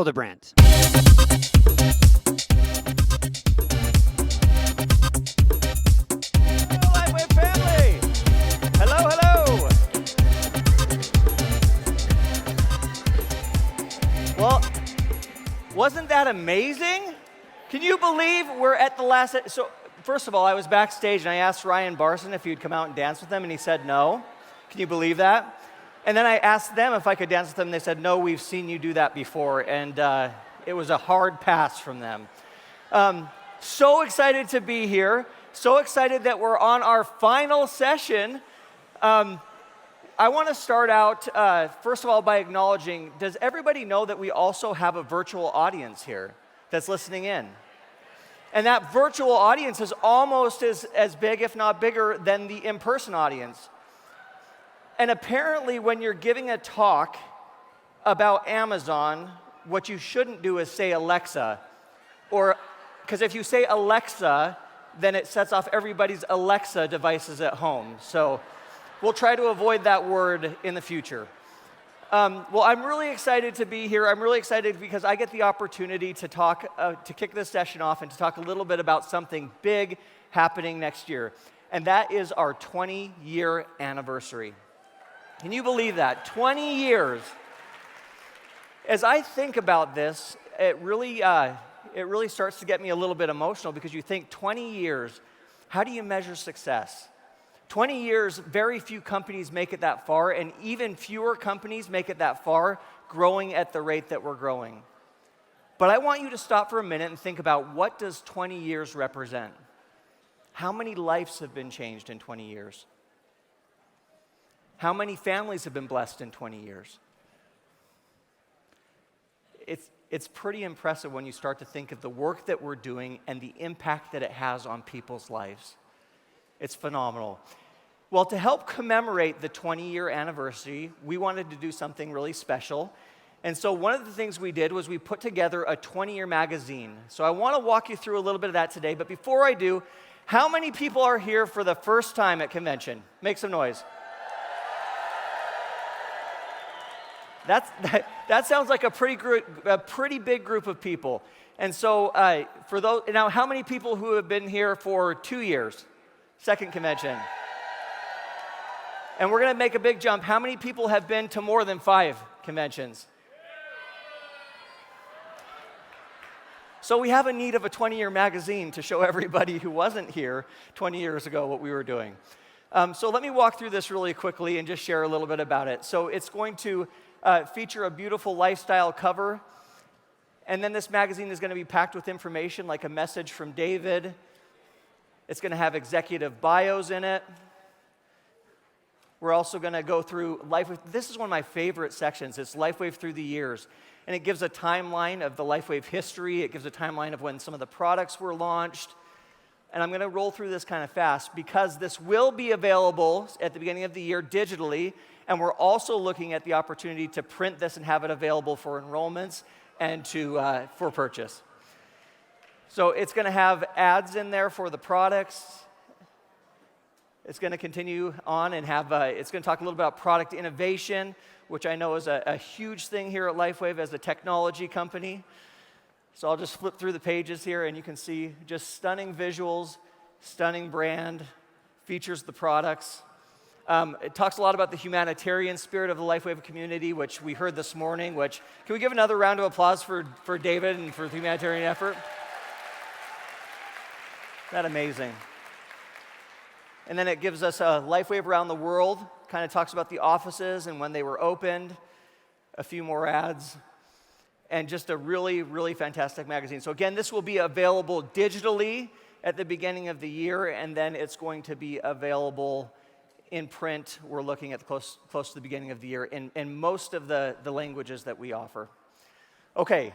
Hildebrandt. Lifewave family! Hello, hello! Well, wasn't that amazing? Can you believe we're at the last... So, first of all, I was backstage and I asked Ryan Barson if he'd come out and dance with them, and he said no. Can you believe that? And then I asked them if I could dance with them, and they said, no, we've seen you do that before, and it was a hard pass from them. So excited to be here. So excited that we're on our final session. I want to start out, first of all, by acknowledging, does everybody know that we also have a virtual audience here that's listening in? And that virtual audience is almost as big, if not bigger, than the in-person audience. And apparently, when you're giving a talk about Amazon, what you shouldn't do is say Alexa, or because if you say Alexa, then it sets off everybody's Alexa devices at home. So we'll try to avoid that word in the future. Well, I'm really excited to be here. I'm really excited because I get the opportunity to talk, to kick this session off and to talk a little bit about something big happening next year. And that is our 20-year anniversary. Can you believe that? 20 years. As I think about this, it really starts to get me a little bit emotional because you think 20 years, how do you measure success? 20 years, very few companies make it that far, and even fewer companies make it that far, growing at the rate that we're growing. But I want you to stop for a minute and think about, what does 20 years represent? How many lives have been changed in 20 years? How many families have been blessed in 20 years? It's pretty impressive when you start to think of the work that we're doing and the impact that it has on people's lives. It's phenomenal. Well, to help commemorate the 20-year anniversary, we wanted to do something really special. And so one of the things we did was we put together a 20-year magazine. So I want to walk you through a little bit of that today. But before I do, how many people are here for the first time at convention? Make some noise. That sounds like a pretty big group of people. And so for those, now how many people who have been here for 2 years? Second convention. And we're going to make a big jump. How many people have been to more than 5 conventions? So we have a need of a 20-year magazine to show everybody who wasn't here 20 years ago what we were doing. So let me walk through this really quickly and just share a little bit about it. So it's going to feature a beautiful lifestyle cover. And then this magazine is going to be packed with information like a message from David. It's going to have executive bios in it. We're also going to go through Lifewave. This is one of my favorite sections. It's Lifewave through the years. And it gives a timeline of the Lifewave history. It gives a timeline of when some of the products were launched. And I'm going to roll through this kind of fast because this will be available at the beginning of the year digitally. And we're also looking at the opportunity to print this and have it available for enrollments and for purchase. So it's going to have ads in there for the products. It's going to continue on and it's going to talk a little bit about product innovation, which I know is a huge thing here at Lifewave as a technology company. So I'll just flip through the pages here, and you can see just stunning visuals, stunning brand, features the products. It talks a lot about the humanitarian spirit of the Lifewave community, which we heard this morning, can we give another round of applause for David and for the humanitarian effort? Isn't that amazing? And then it gives us a Lifewave around the world, kind of talks about the offices and when they were opened, a few more ads, and just a really, really fantastic magazine. So again, this will be available digitally at the beginning of the year, and then it's going to be available in print. We're looking at close to the beginning of the year in most of the languages that we offer. Okay,